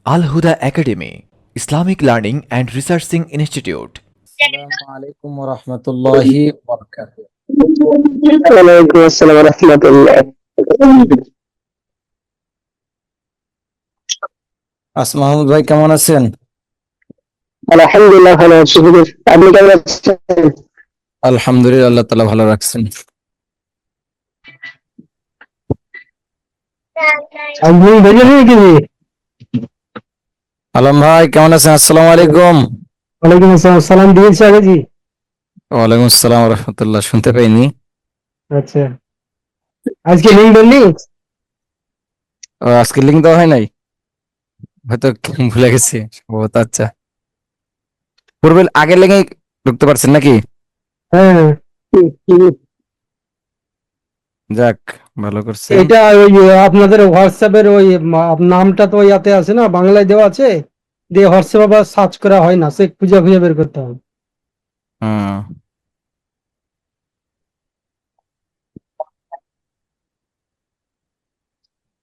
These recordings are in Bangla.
Al Huda Academy, Islamic Learning and Researching Institute. আসসালামু আলাইকুম ওয়া রাহমাতুল্লাহি ওয়া বারাকাতুহু। ওয়ালাইকুম আসসালাম ওয়া রাহমাতুল্লাহ। মাহমুদ ভাই কেমন আছেন? আলহামদুলিল্লাহ ভালো আছি হুজুর। আপনি কেমন আছেন? আলহামদুলিল্লাহ, আল্লাহ তাআলা ভালো রাখছেন। আপনি ভেজে নিয়ে আলম ভাই কেমন আছেন? আসসালামু আলাইকুম। ওয়ালাইকুম আসসালাম। সালাম দিয়েছি আগে জি। ওয়ালাইকুম আসসালাম ওয়া রাহমাতুল্লাহ। শুনতে পাইনি। আচ্ছা, আজকে লিঙ্ক বললি? আজকে লিংক দেওয়া হয় নাই, হয়তো ভুলে গেছি সম্ভবত। আচ্ছা, পূর্বে আগের লিঙ্কে ঢুকতে পারছেন নাকি? হ্যাঁ, যাক, ভালো করছেন। এটা ওই আপনাদের হোয়াটসঅ্যাপের ওই নামটা তো ইয়াতে আছে না, বাংলায় দেওয়া আছে, দিয়ে হোয়াটসঅ্যাপ আবার সার্চ করা হয় না, সে খুঁজে খুঁজে বের করতে হবে। হুম।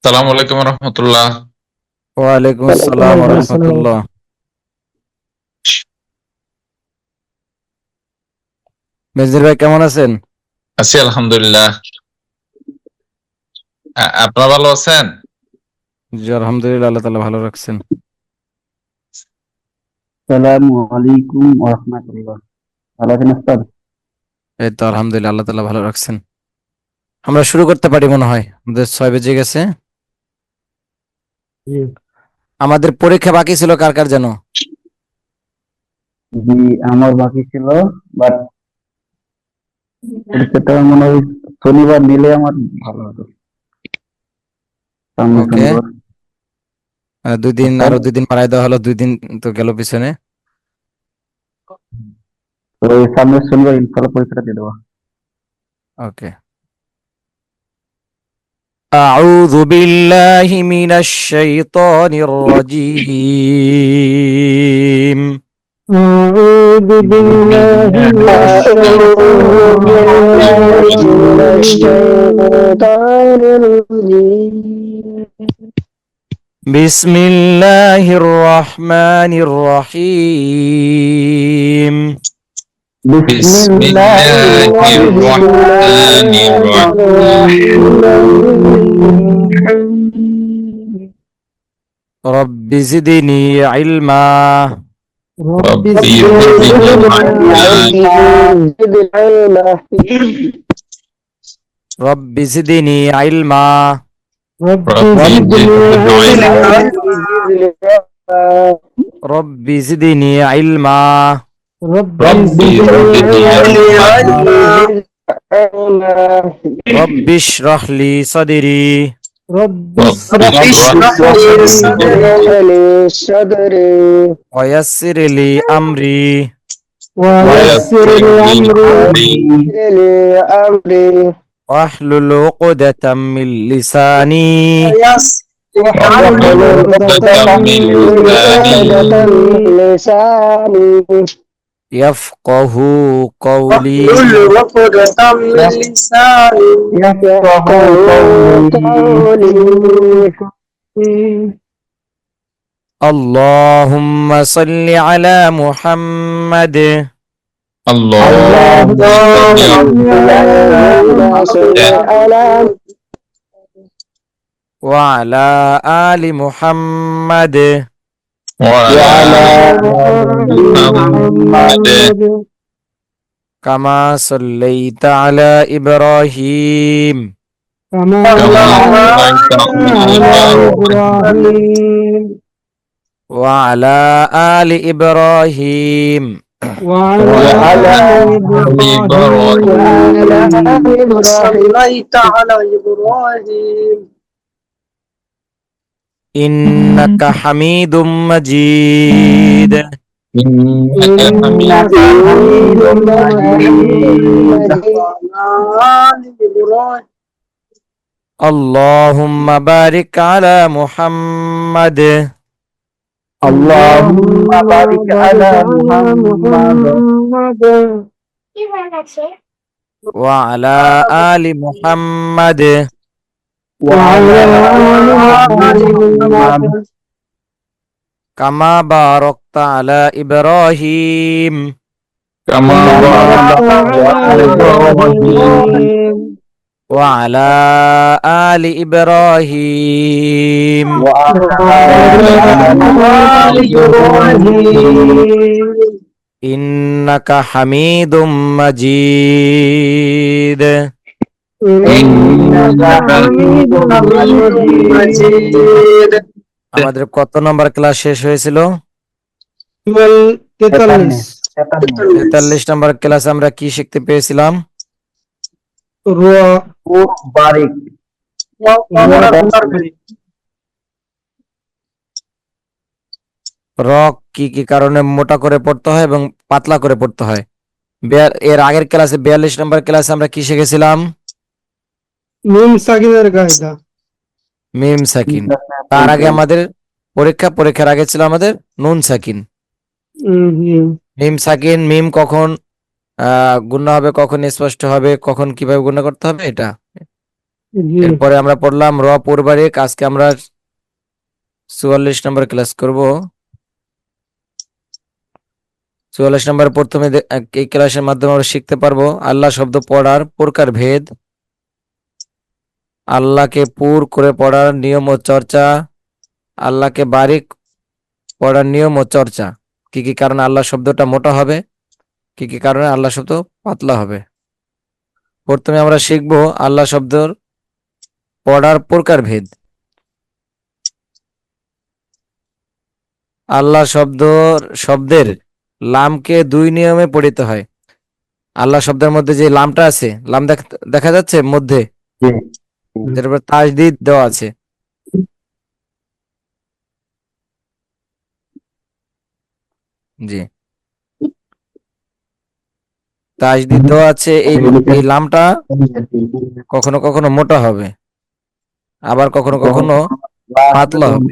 সালাম আলাইকুম রহমতুল্লাহ। ওয়ালাইকুম আসসালাম ওয়া রাহমাতুল্লাহ। মেজর ভাই কেমন আছেন? আছি আলহামদুলিল্লাহ। আপনারা ভালো আছেন? জি আলহামদুলিল্লাহ, আল্লাহ তাআলা ভালো রাখছেন। আসসালামু আলাইকুম ওয়া রাহমাতুল্লাহ। ভালো আছেন উস্তাদ? এই তো আলহামদুলিল্লাহ, আল্লাহ তাআলা ভালো রাখছেন। আমরা শুরু করতে পারি মনে হয়, আমাদের 6 বেজে গেছে। আমাদের পরীক্ষা বাকি ছিল কার কার যেন? জি, আমার বাকি ছিল, বাট পরীক্ষাটা মনে হয় শনিবার নিলে আমার ভালো হতো। সামনে ওকে, শনিবার। 2 দিন, আরো 2 দিন বাড়াই দেওয়া হলো, 2 দিন তো গেল পিছনে। তো এই সামনের শনিবার ইনশাআল্লাহ পরীক্ষাটা দিয়ে দেবো। ওকে। أعوذ بالله من الشيطان الرجيم. أعوذ بالله من الشيطان الرجيم. بسم الله الرحمن الرحيم. بسم الله الرحمن الرحيم. رب زدني علما. رب ربي زدني علما. رب زدني علما. رب ربي زدني علما. رب زدني علما. رب ربي زدني علما. علما. رب اشرح لي صدري. رب ربي اشرح لي صدري ويسر لي أمري. ويسر لي أمري واحلل عقدة من لساني واحلل عقدة من لساني يفقه قولي. يفقه قولي. اللهم صل على محمد اللهم صل على وعلى آل محمد وعلى محمد كما صليت على إبراهيم كما صليت على إبراهيم وعلى آل إبراهيم وعلى إبراهيم صليت على إبراهيم إنك حميد مجيد. إنك حميد حميد مجيد. اللهم بارك على محمد اللهم بارك على محمد وعلى آل محمد وعلى آل محمد কামা বারাকতা আলা ইব্রাহিম كما باركت على إبراهيم ওয়া আলা আলি ইব্রাহিম ইন্নাকা হামিদুম মাজিদ। আমাদের কত নম্বর ক্লাস শেষ হয়েছিল? 43 43 নম্বর ক্লাসে আমরা কি শিখতে পেয়েছিলাম? রোয়া রক কি কি কারণে মোটা করে পড়তে হয় এবং পাতলা করে পড়তে হয়। এর আগের ক্লাসে 42 নম্বর ক্লাসে আমরা কি শিখেছিলাম? মিম সাকিনের কায়দা। মিম সাকিন। তার আগে আমাদের পরীক্ষার আগে ছিল আমাদের নুন সাকিন। মিম সাকিন, মিম কখন গুণ হবে, কখন স্পষ্ট হবে, কখন কিভাবে গুণ করতে হবে, এটা। এরপরে আমরা পড়লাম র পূর্বারিক। আজকে আমরা 44 নম্বর ক্লাস করব। 44 নম্বর প্রথমে এই ক্লাসের মাধ্যমে আমরা শিখতে পারবো আল্লাহ শব্দ পড়ার প্রকার ভেদ, আল্লাহকে পুর করে পড়ার নিয়ম ও চর্চা, আল্লাহকে বারিক পড়ার নিয়ম ও চর্চা, কি কি কারণে আল্লাহ শব্দটা মোটা হবে, কি কি কারণে আল্লাহ শব্দ পাতলা হবে। প্রথমে আমরা শিখবো আল্লাহ শব্দের পড়ার প্রকার ভেদ। আল্লাহ শব্দের লামকে দুই নিয়মে পড়িতে হয়। আল্লাহ শব্দের মধ্যে যে লামটা আছে, লাম দেখা যাচ্ছে মধ্যে, যেটার উপর তাজদিদ দেওয়া আছে। জি, তাজদিদ দেওয়া আছে। এই লামটা কখনো কখনো মোটা হবে, আবার কখনো কখনো পাতলা হবে।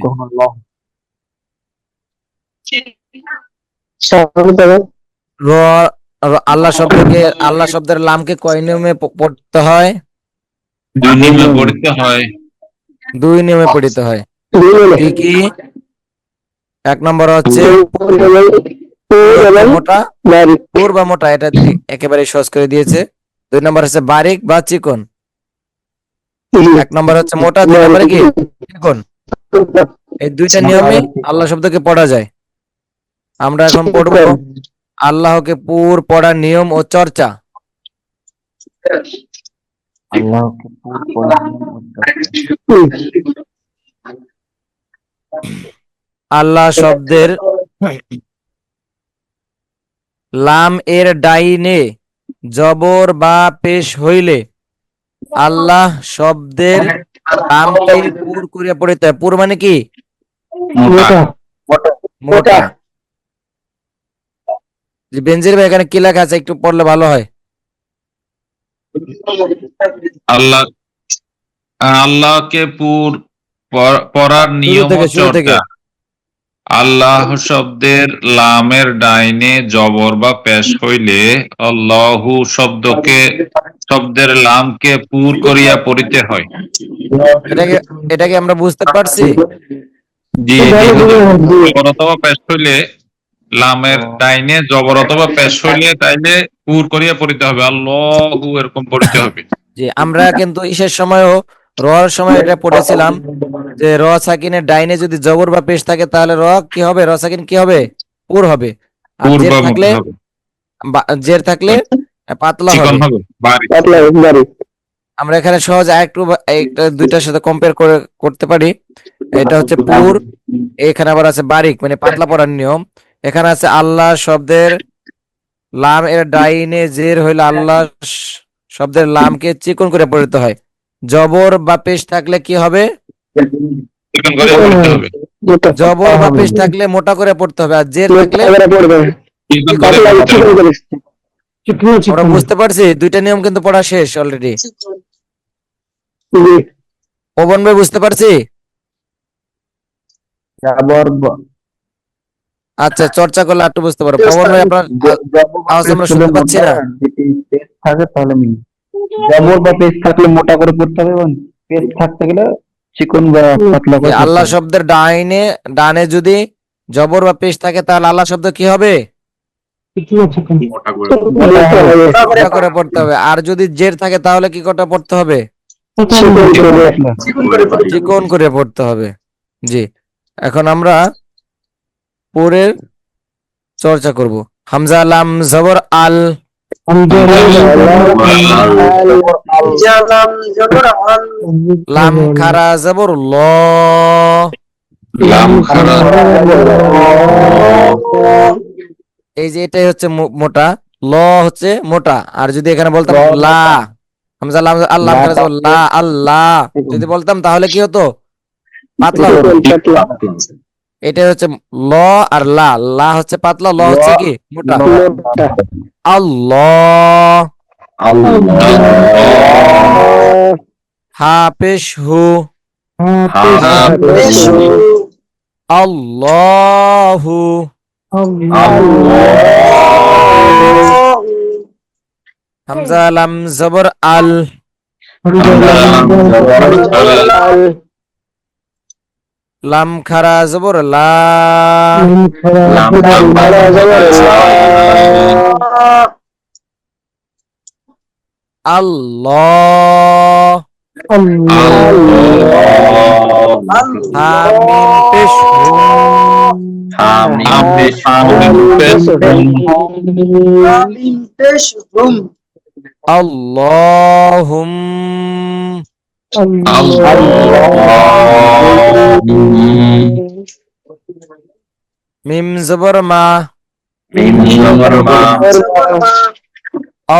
আল্লাহ শব্দের লামকে কয় নিয়মে পড়তে হয়? দুই নিয়মে পড়তে হয়। দুই নিয়মে পড়িতে হয়। কি কি? এক নম্বর হচ্ছে মোটা, পুর বা মোটা, এটা একেবারে সহজ করে দিয়েছে। দুই নম্বর হচ্ছে বারিক বা চিকন। এক নম্বর হচ্ছে মোটা, দুই নম্বরে কি চিকন। এই দুইটা নিয়মে আল্লাহ শব্দকে পড়া যায়। আমরা এখন পড়বো আল্লাহকে পুর পড়ার নিয়ম ও চর্চা। আল্লাহ শব্দের লাম এর ডাইনে জবর বা পেশ হইলে আল্লাহ শব্দের লামকে পুর করিয়া পড়িতে হয়। পুর মানে কি? মোটা। বেনজির ভাই, এখানে কি লেখা আছে একটু পড়লে ভালো হয়। আল্লাহকে পড়ার নিয়ম ও শুরু থেকে। চর্চা। আল্লাহ শব্দের লামের ডাইনে জবর বা পেশ হইলে আল্লাহু শব্দের লামকে পুর করিয়া পড়িতে হয়। এটাকে আমরা বুঝতে পারছি। জি, জবর অথবা পেশ হইলে লামের ডাইনে জবর অথবা পেশ হইলে তাইলে পুর করিয়া পড়িতে হবে, আল্লাহু এরকম পড়িতে হবে। জি, আমরা কিন্তু ইসের সময়ও রর সময় এটা পড়েছিলাম যে র সাকিনের ডাইনে যদি জবর বা পেশ থাকে তাহলে র কি হবে, র সাকিন কি হবে, পুর হবে। আর পুর জের বা থাকলে মোটা হবে, জের থাকলে পাতলা চিকন হবে। হবে, বারিক। আমরা এখানে সহজ আরেকটু একটা দুইটার সাথে কম্পেয়ার করতে পারি। এটা হচ্ছে পুর, এখানে আবার আছে বারিক মানে পাতলা পড়ার নিয়ম। এখানে আছে আল্লাহ শব্দের লাম এর ডাইনে জের হইলে আল্লাহ শব্দের লামকে চিকন করে পড়তে হয়। জবর বা পেশ থাকলে কি হবে, চিকন করে পড়িতে হবে। জবর বা পেশ থাকলে মোটা করে পড়তে হবে। আর জের থাকলে চিকন করে পড়িতে হবে। আমরা বুঝতে পারছি। দুইটা নিয়ম কিন্তু পড়া শেষ অলরেডি। পবন ভাই, বুঝতে পারছি। আচ্ছা, চর্চা করলে একটু বুঝতে পারো। পবন ভাই, আপনার আওয়াজ আমরা শুনতে পাচ্ছি না। জবর বা পেজ থাকলে মোটা করে পড়তে হবে এবং পেজ থাকতে গেলে চিকন বা পাতলা করে আল্লাহ শব্দের ডানে যদি জবর বা পেশ থাকে তাহলে আল্লাহ শব্দ কি হবে? মোটা করে মোটা করে পড়তে হবে। আর যদি জের থাকে তাহলে কি করে পড়তে হবে? চিকন করে পড়তে হবে। জি, এখন আমরা পরের চর্চা করব। হামজা লাম জবর আল, লাম খারা জবর ল, লাম খারা এই যে এটাই হচ্ছে মোটা, ল হচ্ছে মোটা। আর যদি এখানে বলতাম লা, হামজা লাম আল্লাহ খারা জবর লা, আল্লাহ যদি বলতাম তাহলে কি হতো? পাতলা হতো। এটা হচ্ছে ল আর লা, লা হচ্ছে পাতলা, ল হচ্ছে কি মোটা। আল্লাহ, হা পেশ হু, আল্লাহু, হামজা লাম জবর আল, লাম খারা জবর লা, আল্লাহ, হা মিম পেশ হু, আল্লাহুম, মিম জবর মা,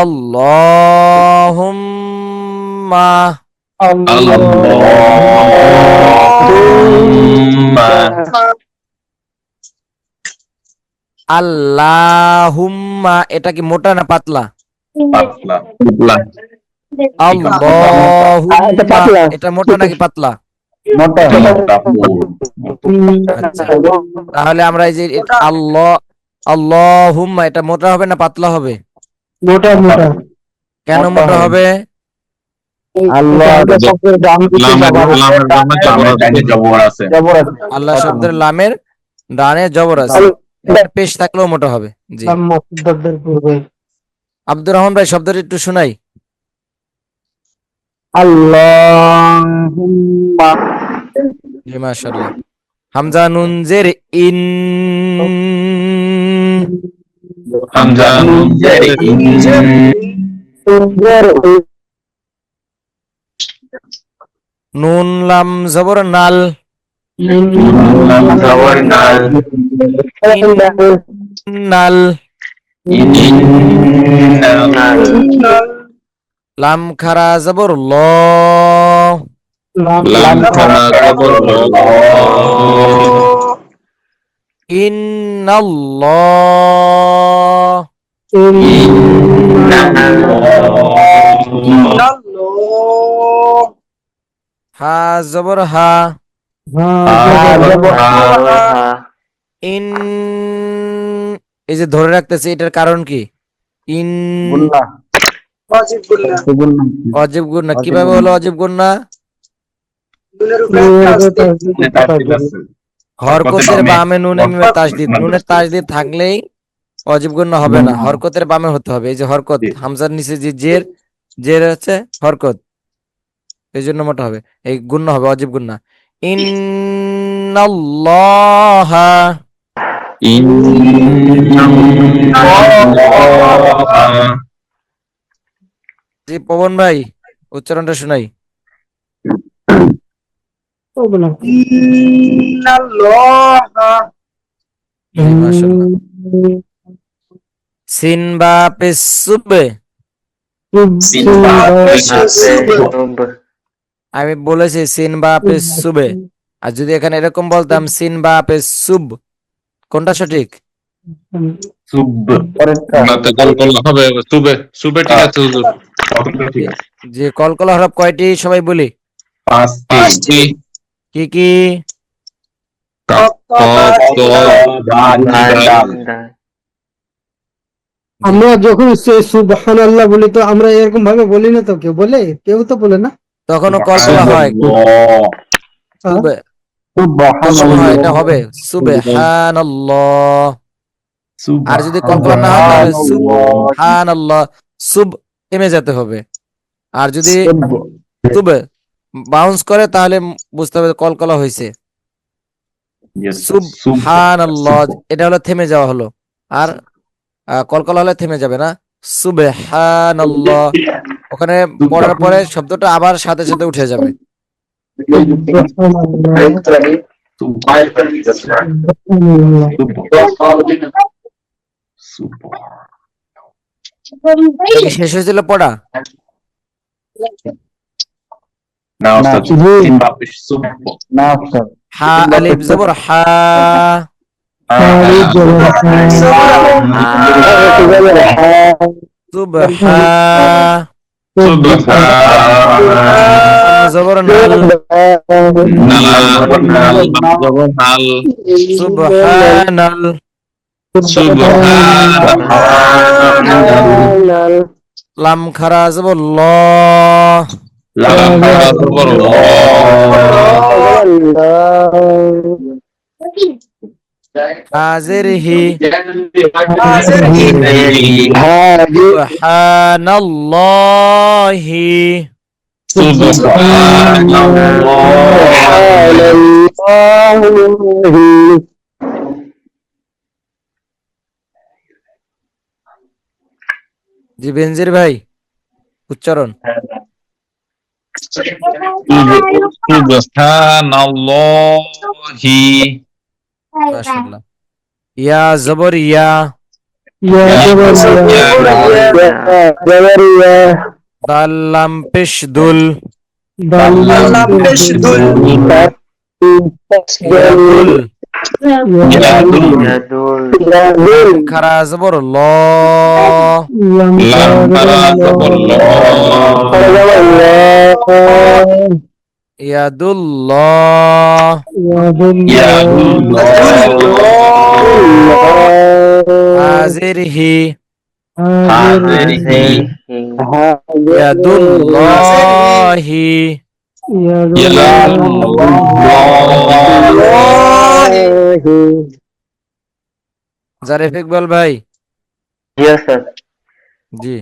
আল্লাহুম্মা, আল্লাহুম্মা, এটা কি মোটা না পাতলা? আল্লাহুম্মা, এটা মোটা নাকি পাতলা? আচ্ছা, তাহলে আমরা এই যে আল্লাহ, আল্লাহুম্মা, এটা মোটা হবে না পাতলা হবে? মোটা মোটা। কেন মোটা হবে? আল্লাহ শব্দের লামের ডানে জবর আছে, পেশ থাকলেও মোটা হবে। জি, আব্দুর রহমান ভাই শব্দটি একটু শোনাই। আল্লাহুম্মা জি, মাশাআল্লাহ। হামজা নুন জের ইন, নুন লাম জবর নাল, নাল, লাম খারা জবর ল, ইন্নাল্লাহ, হা জবর হা, ইন, এই যে ধরে রাখতেছে এটার কারণ কি? ইন অজীব গুণা, কিভাবে হলো অজীব গুণা? হরকতের বামে নুনে মিমে তাসদিদ, নুনের তাসদিদ থাকলেই অজীব গুণা হবে না, হরকতের বামে হতে হবে। এই যে হরকত, হামজার নিচে যে জের, জের হচ্ছে হরকত, এই জন্য মোটা হবে, এই গুণা হবে অজীব গুণা। ইন্নাল্লাহা, জি পবন ভাই উচ্চারণটা শোনাই। জি, মাশাআল্লাহ। সিন বা পেশ সুবে, আমি বলেছি সিন বা পেশ সুবে, আর যদি এখানে এরকম বলতাম সিন বা পেশ সুব, কোনটা সঠিক? যে কলকলা হরফ কয়টি সবাই বলি? কি কি? আমরা যখন সুবহানাল্লাহ বলি তো আমরা এরকম ভাবে বলি না, তো কেউ বলে? কেউ তো বলে না। তখনও কলকলা হয়। সুবে, সুবহান এটা হবে সুবহানাল্লাহ। আর যদি কলকলা না হয় তাহলে সুবহানাল্লাহ, সুব থেমে যেতে হবে। আর যদি সুব বাউন্স করে তাহলে বুঝতে হবে কলকলা হয়েছে। সুবহানাল্লাহ এটা হলো থেমে যাওয়া হলো, আর কলকলা হলে থেমে যাবে না। সুবহানাল্লাহ ওখানে পড়ার পরে শব্দটা আবার সাথে সাথে উঠে যাবে। এটা শেষ হয়েছিল পড়া? না উস্তাদ, না উস্তাদ। হা আলিফ জবর হা, সুবহা জবর নাল, সুবহানাল, লাম খারা জবর ল, হাজির হি, সুবহানাল্লাহি, জি বেনজির ভাই উচ্চারণ। সুবহানাল্লাহি, মাশাআল্লাহ। ইয়া জবর ইয়া, দাল লাম পেশ দুল, ইয়াদুল, খারা জবর ল, ইয়াদুল্লাহ, হাজির হি, ইয়াদুল্লাহি, জারিফ ইকবাল ভাই। জি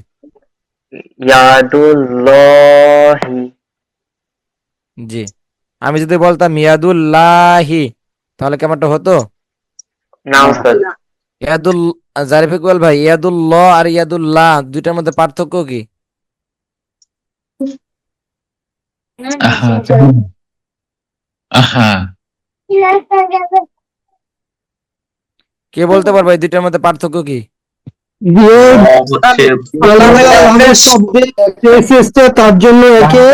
জি, আমি যদি বলতাম ইয়াদুল্লাহি তাহলে কেমনটা হতো? ইয়াদুল, জারিফ ইকবাল ভাই ইয়াদুল্লাহ আর ইয়াদুল্লাহ দুইটার মধ্যে পার্থক্য কি? কে বলতে পারবে এই দুইটার মধ্যে পার্থক্য কি? তার জন্য একে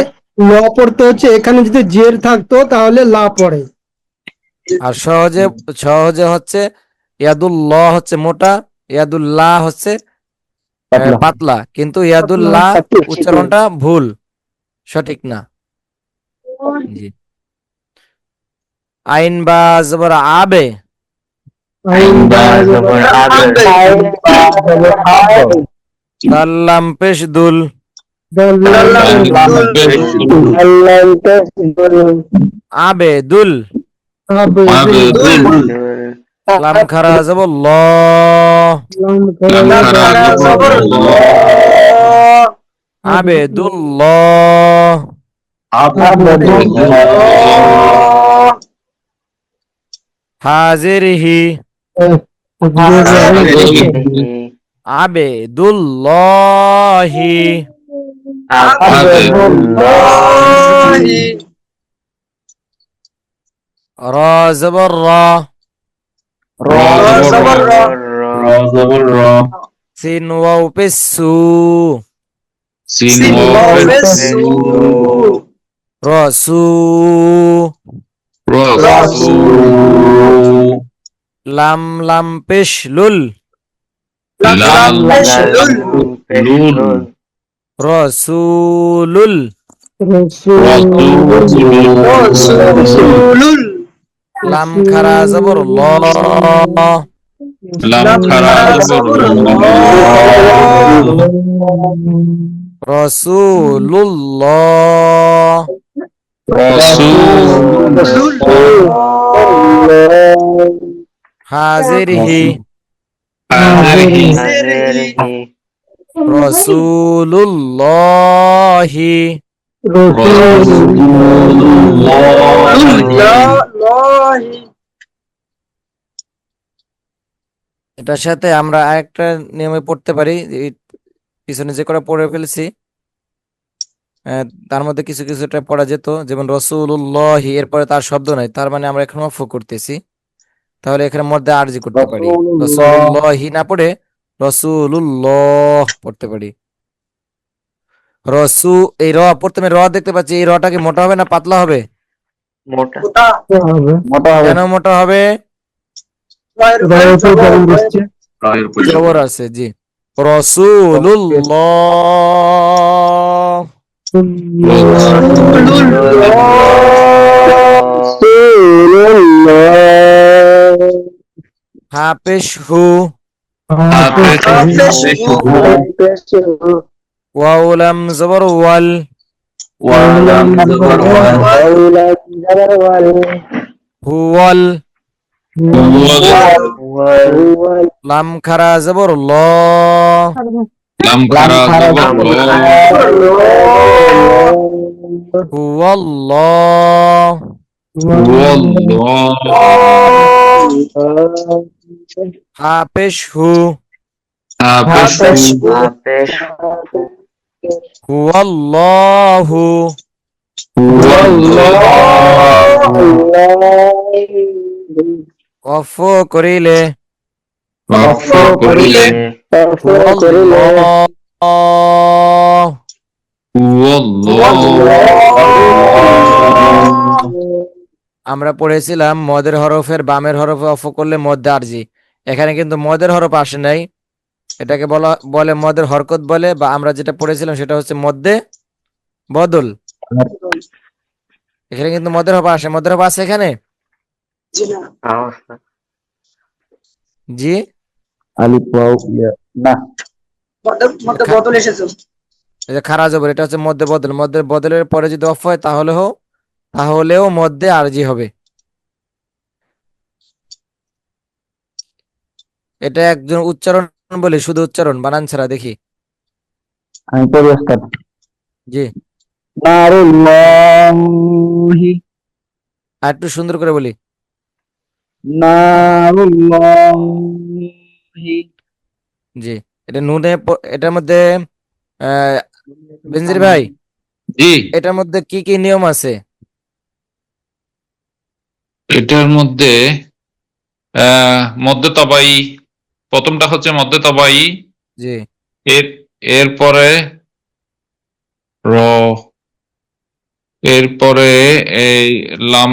ল পড়তে হচ্ছে, এখানে যদি জের থাকতো তাহলে লা পড়ে। আর সহজে সহজে হচ্ছে ইয়াদুল্লাহ হচ্ছে মোটা, ইয়াদুল্লাহ হচ্ছে পাতলা, কিন্তু ইয়াদুল্লাহ উচ্চারণটা ভুল, সঠিক না। জি, আইন বা জবর আবে, দাল্লাম পেশ দুল, আবে দুল, লাম খারা জবর ল, আবেদুল্লাহ, হাজির হি, আবেদুল্লাহি, রা জবর রা, সিন ওয়াও পেশ সু, রসু, লাম লাম পেশ লুল, রসুলুল, লাম খারা জবর ল, রসুলুল্লাহ, হাজিরিহি হাজিরিহি রাসূলুল্লাহি এটার সাথে আমরা আরেকটা নিয়মে পড়তে পারি, এই পিছনে যে করে পড়ে ফেলেছি তার মধ্যে কিছু কিছুটা পড়া যেত, যেমন রসুল্লাহি এরপরে তার শব্দ নাই, তার মানে আমরা এখানে ওয়াকফ করতেছি, তাহলে এখানে মধ্যে আরজি করতে পারি, রসুল্লাহি না পড়ে রসুল্লাহ পড়তে পারি। এই প্রথমে র দেখতে পাচ্ছি, এই রটা কি মোটা হবে না পাতলা হবে? মোটা কেন মোটা হবে? রায়ের উপর জবর আছে, জি। রসুল্লাহ হাফেজহু ওয়াউলাম জবর ওয়াল হুয়াল লাম খারা জবর ল লাম খারা জবর ল হুয়াল্লাহ হাফেজহু হুয়াল্লাহু ওয়াকফ করিলে আমরা পড়েছিলাম মদের হরফের বামের হরফে অফ করলে মধ্যে আরজি, এখানে কিন্তু মদের হরফ আসে নাই, এটাকে বলে মদের হরকত বলে, বা আমরা যেটা পড়েছিলাম সেটা হচ্ছে মধ্যে বদল। এখানে কিন্তু মদের হরফ আসে, মদের হরফ আছে এখানে? জি এই যে খারা জবর, এটা হচ্ছে মধ্যে বদল, মধ্যে বদলের পরে যদি অফ হয় তাহলেও মধ্যে আরজি হবে। এটা একজন উচ্চারণ বলি, শুধু উচ্চারণ বানান ছাড়া, দেখি। আমি পড়ি ওস্তাদ। জি নারুল্লাহি আর একটু সুন্দর করে বলি। নারুল্লাহি জি এটা নুনে এটার মধ্যে আহ বেনজির ভাই, জি এটার মধ্যে কি কি নিয়ম আছে? এটার মধ্যে মধ্যে তবাই, প্রথমটা হচ্ছে মধ্যে তবাই, জি এরপরে র, এরপরে এই লাম,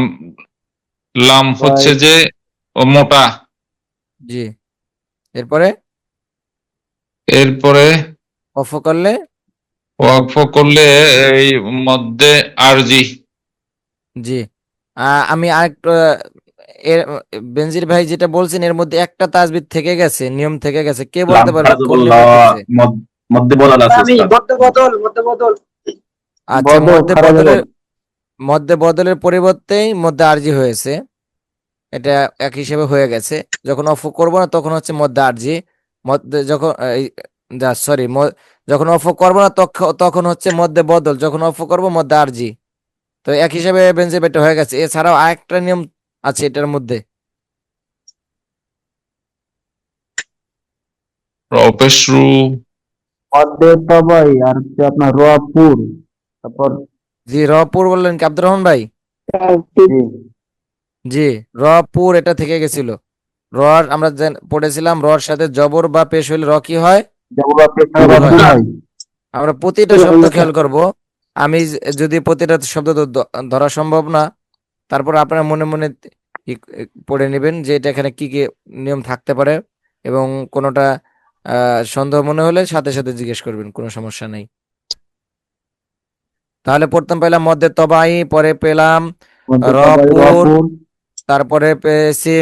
লাম হচ্ছে যে মোটা, জি এরপরে এরপরে অফ করলে ওয়াকফ করলে এই মধ্যে আরজি। জি আমি আরেকটু বেনজির ভাই যেটা বলছেন এর মধ্যে একটা তাজবিদ থেকে গেছে, নিয়ম থেকে গেছে, কে বলতে পারবে কোন নিয়মে করছে? মধ্যে বদল আছে আচ্ছা, মধ্যে বদলের পরিবর্তেই মধ্যে আরজি হয়েছে, এটা এক হিসেবে হয়ে গেছে। যখন অফ করবো না তখন হচ্ছে মধ্যে আরজি, মধ্যে যখন সরি যখন অফ করবো না তখন হচ্ছে মধ্যে বদল, যখন অফ করবো মধ্যে আরজি। তো এক হিসেবে বেনজির এটা হয়ে গেছে। এছাড়াও আরেকটা নিয়ম আছে এটার মধ্যে। রপেশরু মধ্যে তবাই আর হচ্ছে আপনার রপুর, তারপর জি রপুর বললেন কি আব্দুর রহমান ভাই? জি রপুর এটা থেকে গেছিল। রর আমরা পড়েছিলাম, রর সাথে জবর বা পেশ হইলে র কি হয়? আমরা প্রতিটা শব্দ খেয়াল করব, আমি যদি প্রতিটা শব্দ ধরা সম্ভব না, তারপর আপনারা মনে মনে পড়ে নেবেন যে এটা এখানে কি কি নিয়ম থাকতে পারে, এবং কোনোটা সন্দেহ মনে হলে সাথে সাথে জিজ্ঞেস করবেন, কোনো সমস্যা নেই। তাহলে প্রথম পেলাম মধ্যে তবাই, পরে পেলাম রপুর, তারপরে পেয়েছি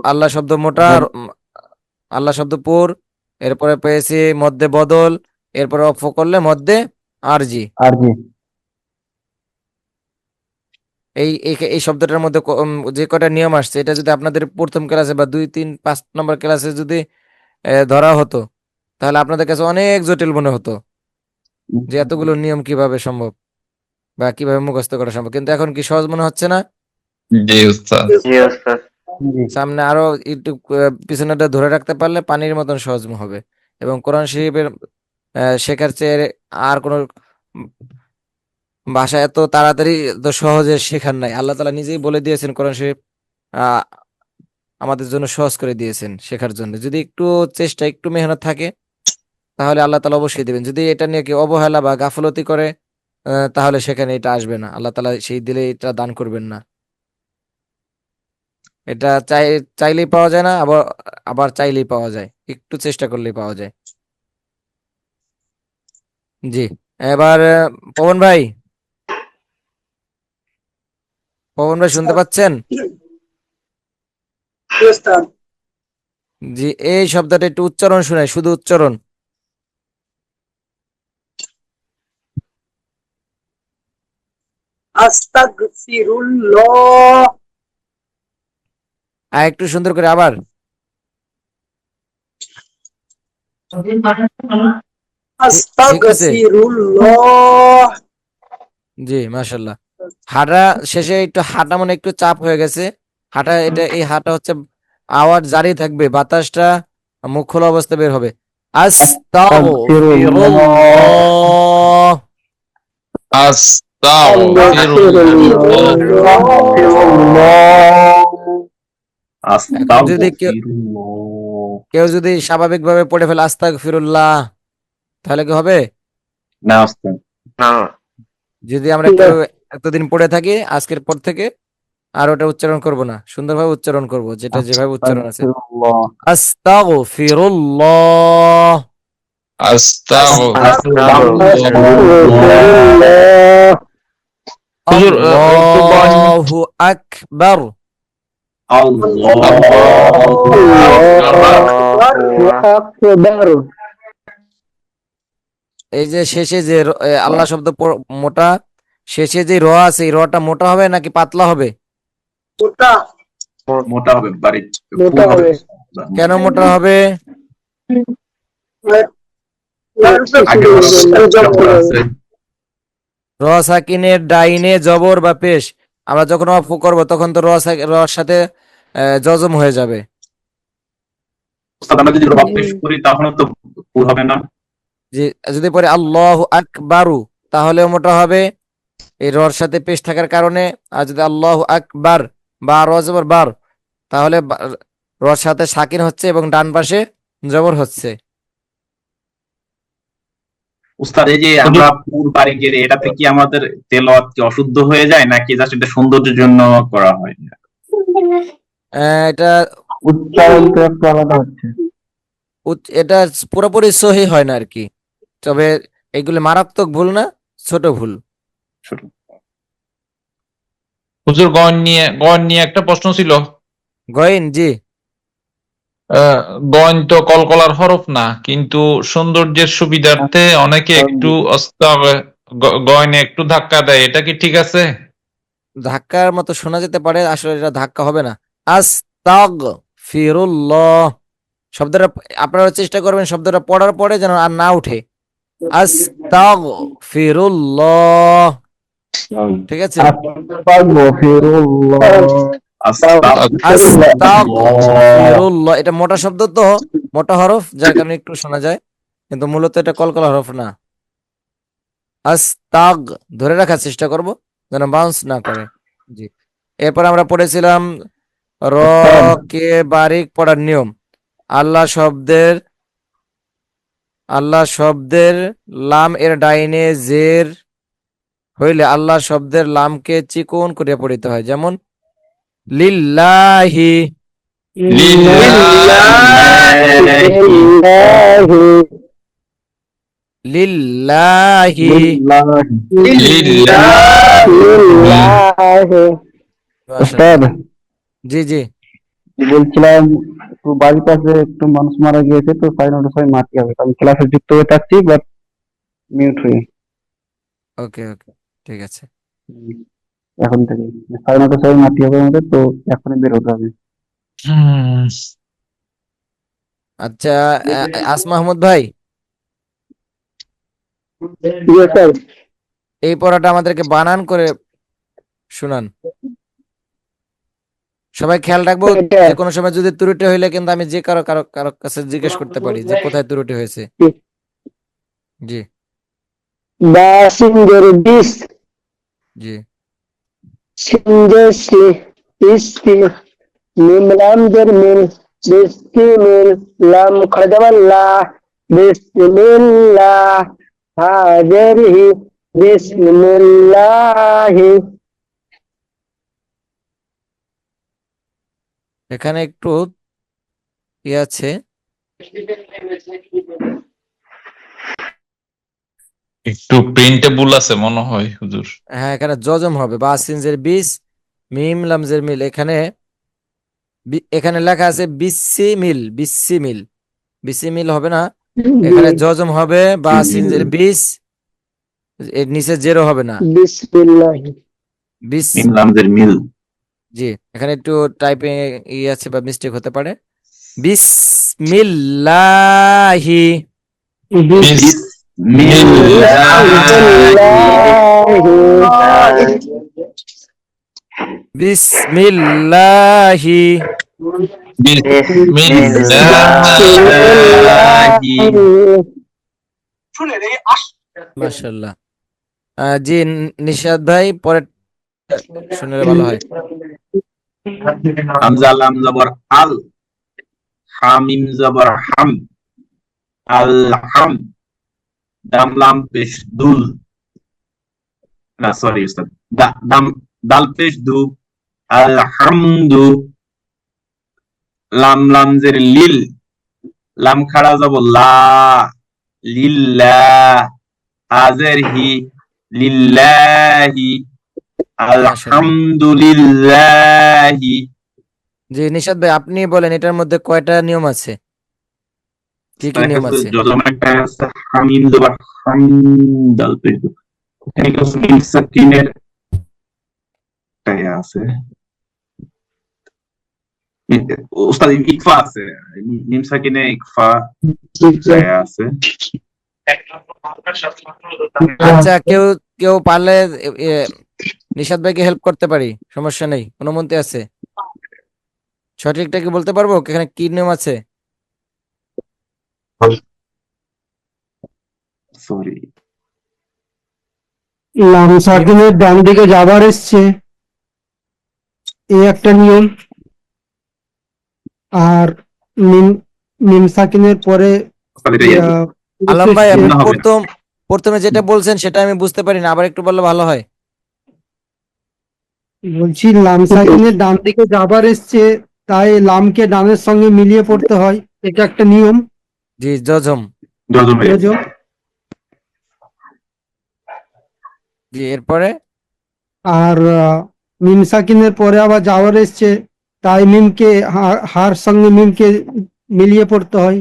আল্লাহ শব্দ মোটা, আল্লাহ শব্দ পুর, এরপরে পেয়েছি মধ্যে বদল, এরপরে অফ করলে মধ্যে আরজি। এই শব্দটার মধ্যে যে কটা নিয়ম আসছে, এটা যদি আপনাদের প্রথম ক্লাসে বা 2, 3, 5 নম্বর ক্লাসে যদি ধরা হতো, তাহলে আপনাদের কাছে অনেক জটিল মনে হতো যে এতগুলো নিয়ম কিভাবে সম্ভব বা কিভাবে মুখস্থ করা সম্ভব। কিন্তু এখন কি সহজ মনে হচ্ছে না? জি উস্তাদ। জি ওস্তাদ। জি। সামনে আরো একটু পিছনেটা ধরে রাখতে পারলে পানির মতন সহজ হবে। এবং কোরআন শরীফের শেখার চেয়ে আর কোনো ভাষা এত তাড়াতাড়ি এত সহজে শেখার নাই। আল্লাহ তাআলা নিজেই বলে দিয়েছেন কোরআন শরীফ আহ, আমাদের জন্য সহজ করে দিয়েছেন শেখার জন্য। যদি একটু চেষ্টা, একটু মেহনত থাকে, তাহলে আল্লাহ তাআলা অবশ্যই দিবেন। যদি এটা নিয়ে কেউ অবহেলা বা গাফলতি করে, তাহলে সেখানে এটা আসবে না। আল্লাহ তাআলা সেই দিলে এটা দান করবেন না। এটা চাইলেই পাওয়া যায় না, আবার আবার চাইলেই পাওয়া যায়, একটু চেষ্টা করলেই পাওয়া যায়। জি, এবার পবন ভাই, পবন ভাই শুনতে পাচ্ছেন? জি, এই শব্দটা একটু উচ্চারণ শুনাই, শুধু উচ্চারণ। আস্তাগফিরুল্লাহ। আর একটু সুন্দর করে আবার। ঠিক আছে, আস্তাগফিরুল্লাহ। জি মাশাল্লাহ। হাঁটা শেষে একটু হাঁটা মনে একটু চাপ হয়ে গেছে। হাঁটা, এটা এই হাঁটা হচ্ছে আওয়াজ জারি থাকবে, বাতাসটা মুখ খোলা অবস্থা বের হবে। আস্তাগফিরুল্লাহ। এখন যদি কেউ যদি স্বাভাবিকভাবে পড়ে ফেলে আস্তাগফিরুল্লাহ, তাহলে কি হবে? না উস্তাদ। না। যদি আমরা কেউ এতদিন পড়ে থাকি, আজকের পর থেকে আর ওটা উচ্চারণ করব না, সুন্দরভাবে উচ্চারণ করব, যেটা যেভাবে উচ্চারণ আছে। আস্তাগফিরুল্লাহ। হুজুর একটু আল্লাহু আকবার। এই যে শেষে যে আল্লাহ শব্দ মোটা, শেষে যে র আছে, এই রটা মোটা হবে নাকি পাতলা হবে? ওটা মোটা হবে, বাড়ি মোটা হবে। কেন মোটা হবে? র সাকিনের ডাইনে জবর বা পেশ, আমরা যখন অফ করব তখন তো রর সাথে জজম হয়ে যাবে। আমরা যদি পেশ করি তাহলে তো ভুল হবে না। যে যদি পরে আল্লাহু আকবারু, তাহলেও মোটা হবে এই রর সাথে পেশ থাকার কারণে। আর যদি আল্লাহু আকবার বা র জবর বার, তাহলে রর সাথে সাকিন হচ্ছে এবং ডান পাশে জবর হচ্ছে। উস্তাদ, এই যে আমরা পুর বাড়ি গেলে এটাতে কি আমাদের তেলাওয়াত কি অশুদ্ধ হয়ে যায় নাকি জাস্ট এটা সৌন্দর্যের জন্য করা হয়? এটা উচ্চারণ তো একটু আলাদা হচ্ছে। এটা পুরোপুরি সহি হয় না আর কি, তবে এগুলো মারাত্মক ভুল না, ছোট ভুল। হুজুর গয়ন নিয়ে একটা প্রশ্ন ছিল। গয়েন, জি। গয়ন তো কলকলার হরফ না, কিন্তু সৌন্দর্যের সুবিধার্থে অনেকে একটু গয়নে একটু ধাক্কা দেয়, এটা কি ঠিক আছে? ধাক্কার মতো শোনা যেতে পারে, আসলে এটা ধাক্কা হবে না। আস্তাগফিরুল্লাহ শব্দটা আপনারা চেষ্টা করবেন শব্দটা পড়ার পরে যেন আর না উঠে। আস্তাগফিরুল্লাহ, ঠিক আছে? আস্তাগফিরুল্লাহ, এটা মোটা শব্দ তো, মোটা হরফ, যার কারণে একটু শোনা যায়, কিন্তু মূলত এটা কলকলা হরফ না। আস্তাগ ধরে রাখার চেষ্টা করব যেন বাউন্স না করে। জি, এরপর আমরা পড়েছিলাম র কে বারিক পড়ার নিয়ম। আল্লাহ শব্দের লাম এর ডাইনে জের হইলে আল্লাহ শব্দের লামকে চিকন করিয়া পড়িতে হয়, যেমন লিল্লাহি। লিল্লাহি। ওস্তাদ, জি জি, বলছিলাম একটু বাড়ির পাশে একটু মানুষ মারা গিয়েছে, তো সাড়ে 9টার সময় মাটি হবে। আমি ক্লাসে যুক্ত হয়ে থাকছি, বাট মিউট হয়ে। ওকে ওকে, ঠিক আছে। এখন থেকে 9:30 সময় মাটি হবে আমাদের, তো এখনই বের হতে হবে। আচ্ছা, আসমা আহমদ ভাই, ইয়ে স্যার এই পড়াটা আমাদেরকে বানান করে শুনান। সবাই খেয়াল রাখবো, এটা যে কোনো সময় যদি ত্রুটি হইলে কিন্তু আমি যে কারো কারো কারো কাছে জিজ্ঞেস করতে পারি যে কোথায় ত্রুটি হয়েছে। জি বা সিঙ্গের বিষ জি সিঙ্গের সি ইস্তি মিমলামদের মিল বিস্তি মিল লাম খরদাবাল্লা বিসমিল্লাহ হাজারিহি বিসমিল্লাহি। এখানে একটু ই আছে, একটু প্রিন্টে ভুল আছে মনে হয় হুজুর। হ্যাঁ এখানে জজম হবে, বা সিনজের বিস মিম লামজের মিল, এখানে এখানে লেখা আছে বিসি মিল, বিসি মিল, বিসি মিল হবে না, এখানে জজম হবে বা সিনজের বিস, এর নিচে জেরো হবে না, বিসমিল্লাহি বিস। ইমলামদের মিল। জি এখানে একটু টাইপিং ই আছে বা মিস্টেক হতে পারে। বিসমিল্লাহি, বিসমিল্লাহি, মাশাআল্লাহ। জি নিশাদ ভাই, পরে শুনলে ভালো হয়। হামজা লাম জবর আল, হামিম জবর হাম, আল হাম, দাম লাম পেশ দুল, না সরি উস্তাদ, দাম দাল পেশ দু, আল হামদু, লাম লাম জের লিল, লাম খাড়া যাব লা, লিল্লাহ, হাজের হি, লিল্লাহি, আলহামদুলিল্লাহি। জি নিশাদ ভাই, আপনি বলেন এটার মধ্যে কয়টা নিয়ম আছে, কি কি নিয়ম আছে? যজম একটা আছে, হামিম জবর হাম, দাল পেশ দু, এখানে কিছু মিম সাকিনের আছে, উস্তাদ ইকফা আছে, মিম সাকিনে ইকফা আছে। আচ্ছা, কেউ কেউ পারলে এ, নিশাদ ভাইকে হেল্প করতে পারি, সমস্যা নেই, অনুমতি আছে। সঠিকটা কি বলতে পারবো এখানে কি নিয়ম আছে? সরি, লাম সাকিনের ডান দিকে যাবার এসছে, এই একটা নিয়ম। আর মিম মিম সাকিনের পরে উস্তাদ এটাই আর কি। আলম ভাই, এসছে। আপনি না, হবে না। প্রথমে যেটা বলছেন সেটা আমি বুঝতে পারি না, আবার একটু বললে ভালো হয়। বলছি লাম সাকিনের ডান দিকে যাবার এসছে, তাই লামকে ডানের সঙ্গে মিলিয়ে পড়তে হয়, এটা একটা নিয়ম। জি জজম। যজম হয়ে গেছে। বুঝেছো? জি এরপরে আর মিম সাকিনের পরে আবার যাওয়ার এসছে, তাই মিমকে হার সঙ্গে মিমকে মিলিয়ে পড়তে হয়।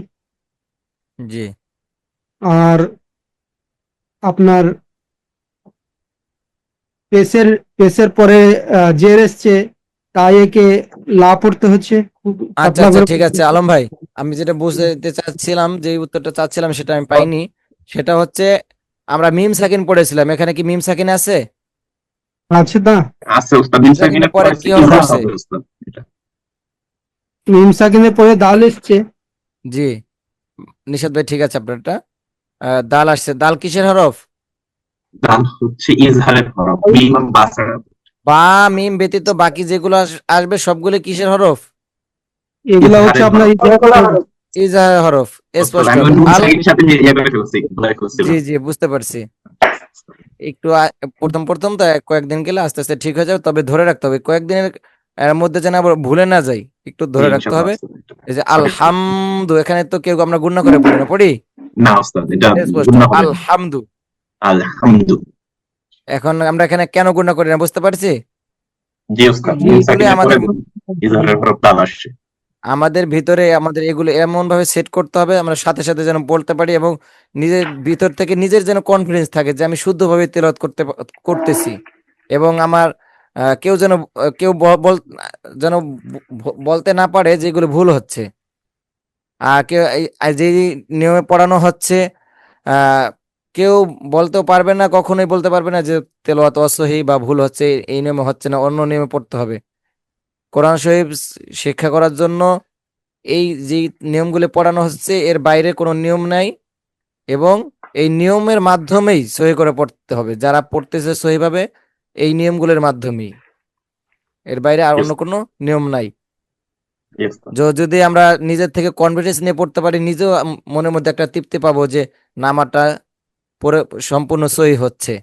জি আর আপনার পেশের পেশের পরে জের এসছে, তাই একে লা পড়তে হচ্ছে খুব আচ্ছা পাতলা আচ্ছা, করে ঠিক পড়তে আছে হচ্ছে। আলম ভাই, আমি যেটা বুঝতে চাচ্ছিলাম, যে উত্তরটা চাচ্ছিলাম সেটা আমি পাইনি। সেটা হচ্ছে, আমরা মিম সাকিন পড়েছিলাম, এখানে কি মিম সাকিন আছে? আছে না? আছে উস্তাদ, মিম সাকিনের সাকিনের পরে পরে কি হরফ ইজহার আছে? হবে উস্তাদ এটা। মিম সাকিনের পরে দাল এসছে। জি নিশাদ ভাই, ঠিক আছে আপনারটা। দাল আসছে, দাল কিসের হরফ? দাল হচ্ছে ইজহারের হরফ, মিম বাসা। বা মিম ব্যতীত বাকি যেগুলো আসবে সবগুলো কিসের হরফ? এগুলা হচ্ছে ইজহারের আপনার হরফ। ইজহারের হরফ, উস্তাদ স্পষ্ট। আমি নুন আল, সাকিনের সাথে ইয়ে করে ফেলছি, ভুলে জি ফেলছিলাম। জি বুঝতে পারছি। একটু প্রথম প্রথম তো কয়েকদিন গেলে আস্তে আস্তে ঠিক হয়ে যাবে, তবে ধরে রাখতে হবে কয়েকদিনের মধ্যে যেন আবার ভুলে না যাই, একটু জি ধরে রাখতে ইনশাআল্লাহ হবে। উস্তাদ, এটা এই যে হবে। আলহামদু, এখানে তো কেউ আমরা গুণনা করে পড়ি না, পড়ি না উস্তাদ, এটা স্পষ্ট গুণা হবে না। আলহামদু। আলহামদু। এখন আমরা এখানে কেন গুণনা করি না বুঝতে পারছি। জি উস্তাদ, জি, মিম এগুলি সাকিনের পরে আমাদের ইজহারের হরফ দাল আসছে। আমাদের ভিতরে আমাদের এগুলো এমন ভাবে সেট করতে হবে, আমরা সাথে সাথে যেন বলতে পারি, এবং নিজের ভিতর থেকে নিজের যেন কনফিডেন্স থাকে যে আমি শুদ্ধভাবে তেলাওয়াত করতেছি, এবং আমার কেউ যেন যেন বলতে না পারে যে এগুলো ভুল হচ্ছে। কেউ যে নিয়মে পড়ানো হচ্ছে কেউ বলতেও পারবে না, কখনোই বলতে পারবে না যে তেলাওয়াত অসহি বা ভুল হচ্ছে, এই নিয়মে হচ্ছে না, অন্য নিয়মে পড়তে হবে। কোরআন শরীফ শিক্ষা করার জন্য এই যে নিয়মগুলো পড়ানো হচ্ছে এর বাইরে কোনো নিয়ম নাই, এবং এই নিয়মের মাধ্যমেই সহি করে পড়তে হবে। যারা পড়তেছে সহিভাবে এই নিয়মগুলোর মাধ্যমেই, এর বাইরে আর অন্য কোনো নিয়ম নাই। Yes, sir. যদি আমরা নিজের থেকে কনফিডেন্স নিয়ে পড়তে পারি, নিজেও মনের মধ্যে একটা তৃপ্তি পাবো যে নামাটা পরে সম্পূর্ণ সহি হচ্ছে।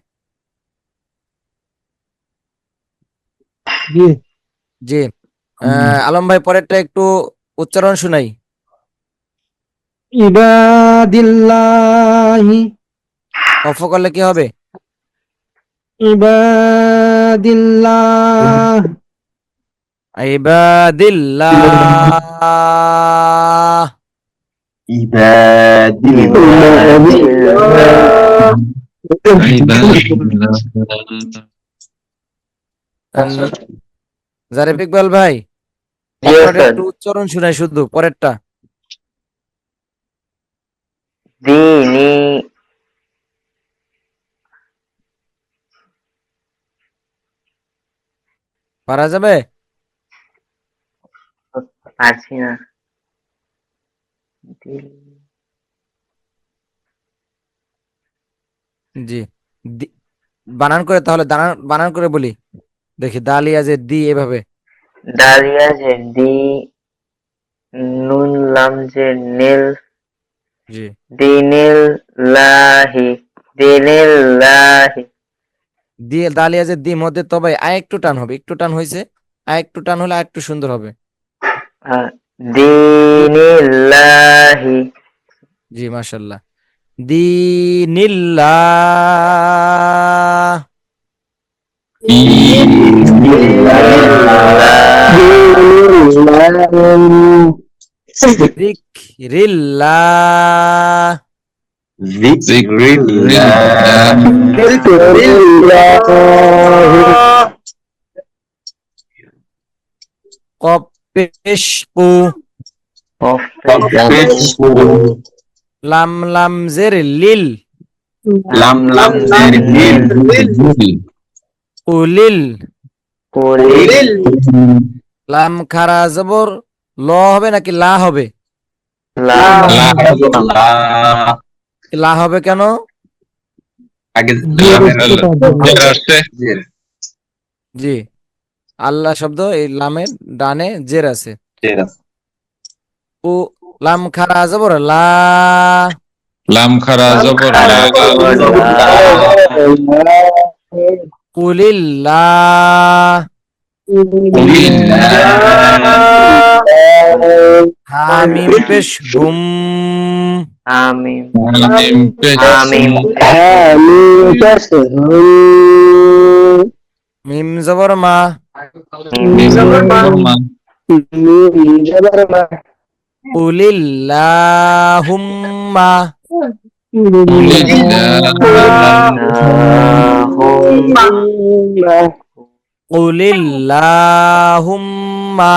জি জি। আলম ভাই পরেরটা একটু উচ্চারণ শুনাই। ইবাদিল্লাহি অফ করলে কি হবে? ইবাদিল্লাহ ইবাদিল্লাহ। জারিফ ইকবাল ভাই আপনার একটু উচ্চারণ শুনাই শুধু পরেরটা। দিনী পারা যাবে? পারছি না। জি। বানান করে, তাহলে বানান করে বলি দেখি। দালিয়া যে দি, এভাবে। দালিয়া যে দি, নুন লাম যে নীল, জি। দিনিল লাহি, দিনিল লাহি। দিয়ে দালিয়া যে দি মধ্যে তবে আর একটু টান হবে, একটু টান হয়েছে, আর একটু টান হলে আর একটু সুন্দর হবে। দিনিল্লাহি। জি মাশাআল্লাহ। দিনিল্লাহ। যিকরিল্লাহ। কপেশপু। লাম লাম জের লিল। লাম লাম জের লিল। উলিল। কুলিল। লাম খারা জবর ল হবে নাকি লা হবে? লা। লা হবে কেন? আগে জি, আল্লাহ শব্দ, এই লামের ডানে জের আছে। ও লাম খারা জবর লা। লাম খারা জবর লা। কুলিল্লাহ। হামিম পেশ হুম। আমিন। আমিন পেশ আমিন। মিম জবর মা। কুলিল্লাহুম্মা। কুলিল্লাহুম্মা।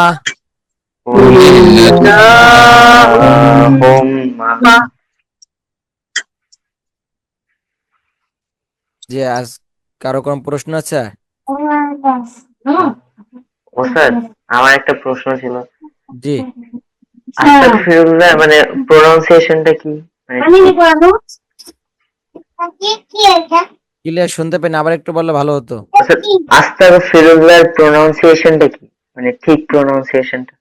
জি, আজ কারো কোন প্রশ্ন আছে? ওস্তাদ, আমার একটা প্রশ্ন ছিল। জি। আস্তাগফিরুল্লাহ মানে প্রোনাউন্সিয়েশনটা কি? ক্লিয়ার শুনতে পেন, আবার একটু বললে ভালো হতো। আস্তাগফিরুল্লাহর প্রোনাউন্সিয়েশনটা কি, মানে ঠিক প্রোনাউন্সিয়েশনটা?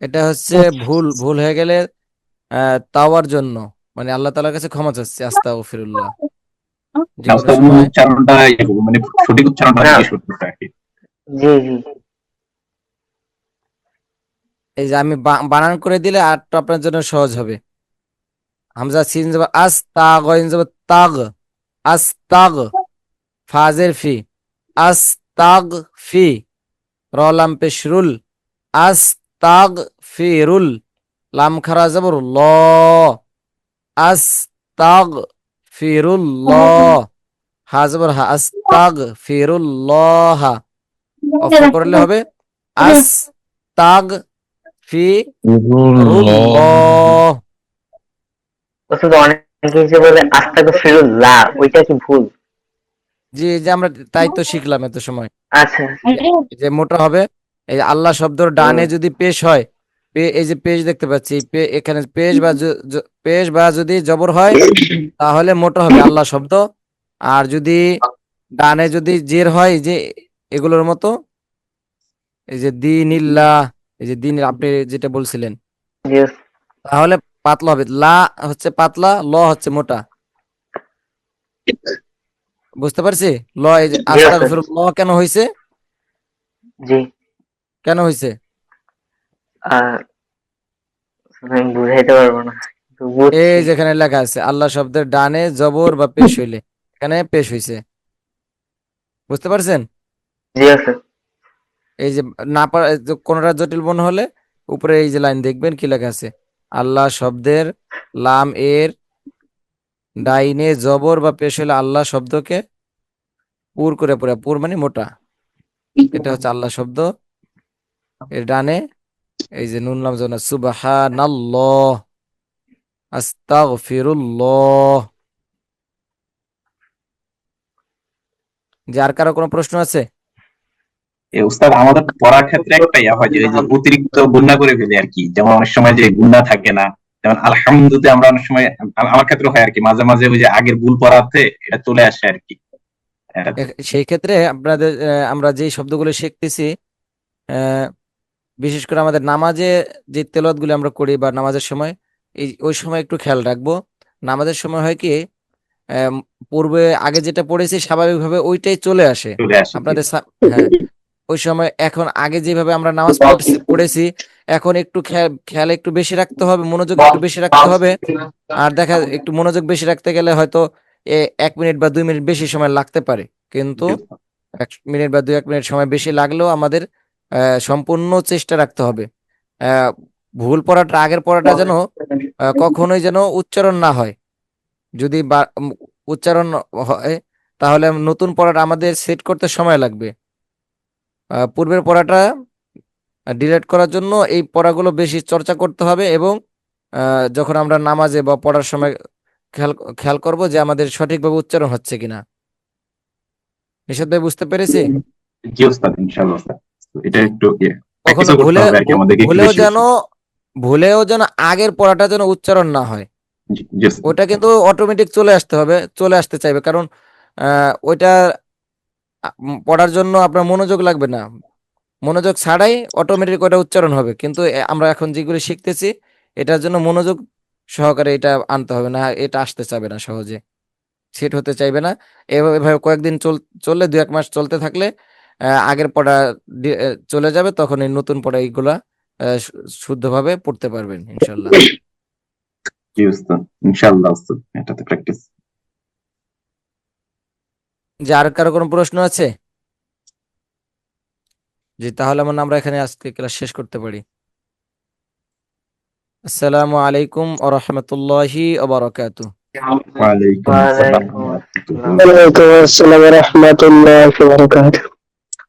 এটা হচ্ছে ভুল হয়ে গেলে তাওয়ার জন্য, মানে আল্লাহ তাআলার কাছে ক্ষমা চাচ্ছি, আস্তাগফিরুল্লাহ। যে কোনো সময় উচ্চারণটা মানে সঠিক উচ্চারণটা জিজ্ঞেস করতে আর কি। জি জি। এই যে আমি বানান করে দিলে আরটা আপনার জন্য সহজ হবে। হামজা সিন যাব আস্তাগ, ইন যাব তাগ, আস্তাগ, ফাজের ফি, আস্তাগ ফি, র লাম পেশরুল, আস্তাগ ফিরুল, লাম খারা যাবর ল, আস্তাগ ফিরুল্লাহ, হা জবর হা, আস্তাগফিরুল্লাহ। অফ করলে হবে আস্তাগফিরুল্লাহ। ওস্তাদ অনেকে যে বলে আস্তাগফিরুল্লাহ, ওইটা কি ভুল? জি, এই যে আমরা তাই তো শিখলাম এত সময়, আচ্ছা এই যে মোটা হবে। এই যে আল্লাহ শব্দর ডানে যদি পেশ হয়, এই যে পেশ দেখতে পাচ্ছি, এখানে পেশ বা পেশ বা যদি জবর হয় তাহলে মোটা হবে আল্লাহ শব্দ। আর যদি ডানে যদি জের হয়, এই যে এগুলোর মতো, এই যে দিনিল্লাহ, এই যে দিন আপনি যেটা বলছিলেন, জি তাহলে পাতলা হবে। লা হচ্ছে পাতলা, ল হচ্ছে মোটা। বুঝতে পারছি? ল, এই যে জি স্যার। আস্তাগফিরুল্লাহ কেন হয়েছে? জি কেন হয়েছে? আহ আমি বুঝাইতে পারবো না, কিন্তু বুঝছি। এই যেখানে লেখা আছে আল্লাহ শব্দের ডানে জবর বা পেশ হইলে, এখানে পেশ হইছে। বুঝতে পারছেন? জি স্যার। এই যে না পারা, কোনটা জটিল মনে হলে উপরে এই যে লাইন দেখবেন কি লেখা আছে, আল্লাহ শব্দের লাম এর ডাইনে জবর বা পেশ হইলে আল্লাহ শব্দকে পুর করে পড়ে, পুর মানে মোটা, এটা হচ্ছে আল্লাহ শব্দ। এর ডানে এই যে নুন লাম জবর, সুবহানাল্লাহ, আস্তাগফিরুল্লাহ। যে আর কারো কোনো প্রশ্ন আছে? উস্তাদ আমাদের পড়ার ক্ষেত্রে একটা ইয়া হয় যে ওই যে অতিরিক্ত গুণা করে ফেলে আর কি, যেমন অনেক সময় যে গুণা থাকে না, যেমন আলহামদুলিল্লাহ আমরা অনেক সময়, আমার ক্ষেত্রে হয় আর কি, মাঝে মাঝে ওই যে আগের ভুল পড়াতে এটা চলে আসে আর কি। সেই ক্ষেত্রে আপনাদের আমরা যে শব্দগুলো শিখতেছি, আহ, বিশেষ করে আমাদের নামাজে যে তেলাওয়াত গুলো আমরা করি বা নামাজের সময়, ওই সময় একটু খেয়াল রাখবো। নামাজের সময় হয় কি, পূর্বে আগে যেটা পড়েছি স্বাভাবিকভাবে ওইটাই চলে আসে চলে আসে। আপনাদের হ্যাঁ, ওই সময় এখন আগে যেভাবে আমরা নামাজ পড়েছি এখন একটু খেয়াল একটু বেশি রাখতে হবে, মনোযোগ একটু বেশি রাখতে হবে। আর দেখা একটু মনোযোগ বেশি রাখতে গেলে হয়তো 1 মিনিট বা 2 মিনিট বেশি সময় লাগতে পারে, কিন্তু 1 মিনিট বা 2-1 মিনিট সময় বেশি লাগলেও আমাদের সম্পূর্ণ চেষ্টা রাখতে হবে। ভুল পড়াটা, আগের পড়াটা যেন কখনোই যেন উচ্চারণ না হয়। যদি উচ্চারণ হয় তাহলে নতুন পড়াটা আমাদের সেট করতে সময় লাগবে। পূর্বের পড়াটা ডিলেট করার জন্য এই পড়াগুলো বেশি চর্চা করতে হবে, এবং যখন আমরা নামাজে বা পড়ার সময় খেয়াল করব যে আমাদের সঠিকভাবে উচ্চারণ হচ্ছে কিনা। নিশাদ ভাই, বুঝতে পেরেছি? জি উস্তাদ, ইনশাআল্লাহ উস্তাদ। এটা একটু কখনো প্র্যাকটিসও করতে হবে আর কি আমাদেরকে একটু বেশি বেশি। ভুলেও যেন আগের পড়াটা যেন উচ্চারণ না হয়। জি উস্তাদ। ওটা কিন্তু অটোমেটিক চলে আসতে চাইবে, কারণ ওইটা পড়ার জন্য আপনার মনোযোগ লাগবে না, মনোযোগ ছাড়াই অটোমেটিক ওটা উচ্চারণ হবে। কিন্তু আমরা এখন যেগুলো শিখতেছি এটার জন্য মনোযোগ সহকারে এটা আনতে হবে, না এটা আসতে চাইবে না, সহজে সেট হতে চাইবে না। এভাবে কয়েকদিন চললে, 2-1 মাস চলতে থাকলে আগের পড়া চলে যাবে, তখন এই নতুন পড়া এইগুলা শুদ্ধভাবে পড়তে পারবেন ইনশাল্লাহ। জি উস্তাদ, ইনশাআল্লাহ উস্তাদ, এটাতে প্র্যাকটিস। যে আর কারো কোনো প্রশ্ন আছে? জি, তাহলে আমরা এখানে আজকে ক্লাস শেষ করতে পারি। আসসালামু আলাইকুম ওয়া রাহমাতুল্লাহি ওয়া বারাকাতুহু। ওয়া আলাইকুম আসসালাম ওয়ালাইকুম ওয়া রাহমাতুল্লাহ। আসসালাম। ওয়ালাইকুম আসসালাম ওয়া রাহমাতুল্লাহি ওয়া বারাকাতুহু।